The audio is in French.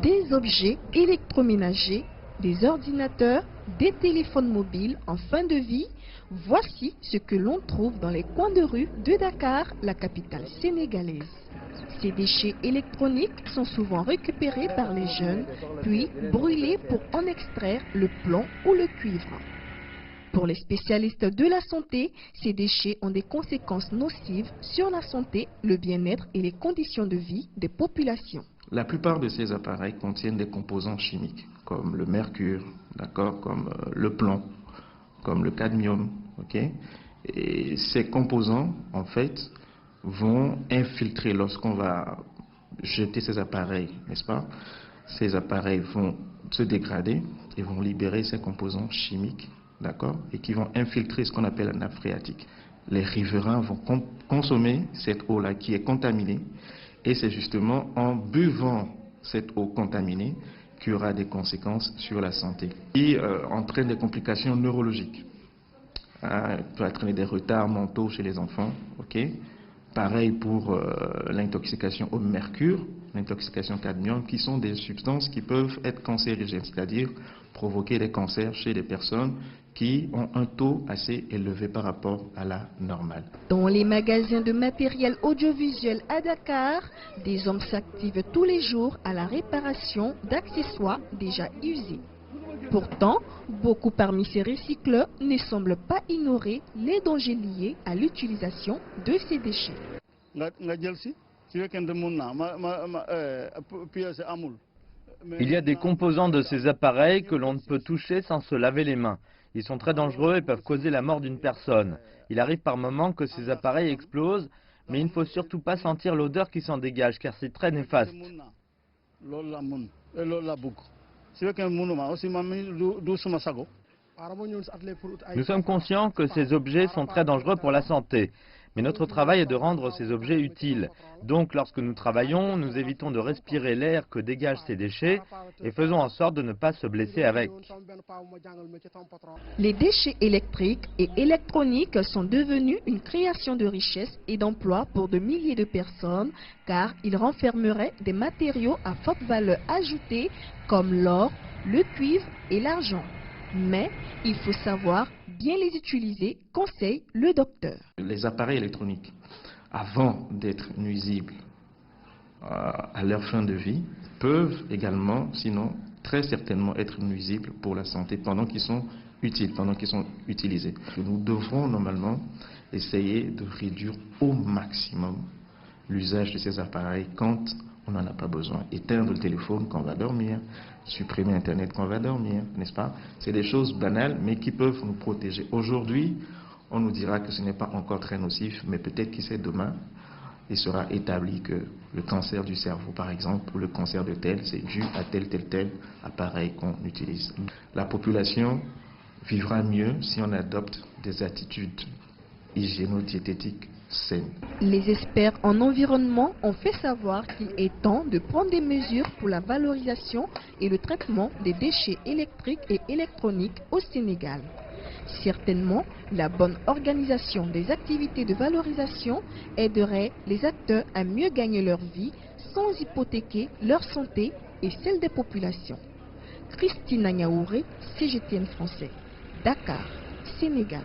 Des objets électroménagers, des ordinateurs, des téléphones mobiles en fin de vie, voici ce que l'on trouve dans les coins de rue de Dakar, la capitale sénégalaise. Ces déchets électroniques sont souvent récupérés par les jeunes, puis brûlés pour en extraire le plomb ou le cuivre. Pour les spécialistes de la santé, ces déchets ont des conséquences nocives sur la santé, le bien-être et les conditions de vie des populations. La plupart de ces appareils contiennent des composants chimiques, comme le mercure, d'accord, comme le plomb, comme le cadmium, ok. Et ces composants, en fait, vont infiltrer lorsqu'on va jeter ces appareils, n'est-ce pas? Ces appareils vont se dégrader et vont libérer ces composants chimiques, d'accord, et qui vont infiltrer ce qu'on appelle la nappe phréatique. Les riverains vont consommer cette eau-là qui est contaminée, et c'est justement en buvant cette eau contaminée qu'il y aura des conséquences sur la santé. Qui entraîne des complications neurologiques. Peut entraîner des retards mentaux chez les enfants, ok. Pareil pour l'intoxication au mercure, l'intoxication cadmium, qui sont des substances qui peuvent être cancérigènes, c'est-à-dire provoquer des cancers chez des personnes qui ont un taux assez élevé par rapport à la normale. Dans les magasins de matériel audiovisuel à Dakar, des hommes s'activent tous les jours à la réparation d'accessoires déjà usés. Pourtant, beaucoup parmi ces recycleurs ne semblent pas ignorer les dangers liés à l'utilisation de ces déchets. Il y a des composants de ces appareils que l'on ne peut toucher sans se laver les mains. Ils sont très dangereux et peuvent causer la mort d'une personne. Il arrive par moments que ces appareils explosent, mais il ne faut surtout pas sentir l'odeur qui s'en dégage, car c'est très néfaste. Nous sommes conscients que ces objets sont très dangereux pour la santé, mais notre travail est de rendre ces objets utiles. Donc lorsque nous travaillons, nous évitons de respirer l'air que dégagent ces déchets et faisons en sorte de ne pas se blesser avec. Les déchets électriques et électroniques sont devenus une création de richesse et d'emploi pour de milliers de personnes, car ils renfermeraient des matériaux à forte valeur ajoutée comme l'or, le cuivre et l'argent. Mais il faut savoir bien les utiliser, conseille le docteur. Les appareils électroniques, avant d'être nuisibles à leur fin de vie, peuvent également, sinon très certainement être nuisibles pour la santé pendant qu'ils sont utiles, pendant qu'ils sont utilisés. Nous devrons normalement essayer de réduire au maximum l'usage de ces appareils quand on n'en a pas besoin. Éteindre le téléphone quand on va dormir, supprimer Internet quand on va dormir, n'est-ce pas? C'est des choses banales, mais qui peuvent nous protéger. Aujourd'hui, on nous dira que ce n'est pas encore très nocif, mais peut-être qui sait demain, il sera établi que le cancer du cerveau, par exemple, ou le cancer de tel, c'est dû à tel appareil qu'on utilise. La population vivra mieux si on adopte des attitudes hygiéno-diététiques saines. Les experts en environnement ont fait savoir qu'il est temps de prendre des mesures pour la valorisation et le traitement des déchets électriques et électroniques au Sénégal. Certainement, la bonne organisation des activités de valorisation aiderait les acteurs à mieux gagner leur vie sans hypothéquer leur santé et celle des populations. Christine Agnaouré, CGTN français, Dakar, Sénégal.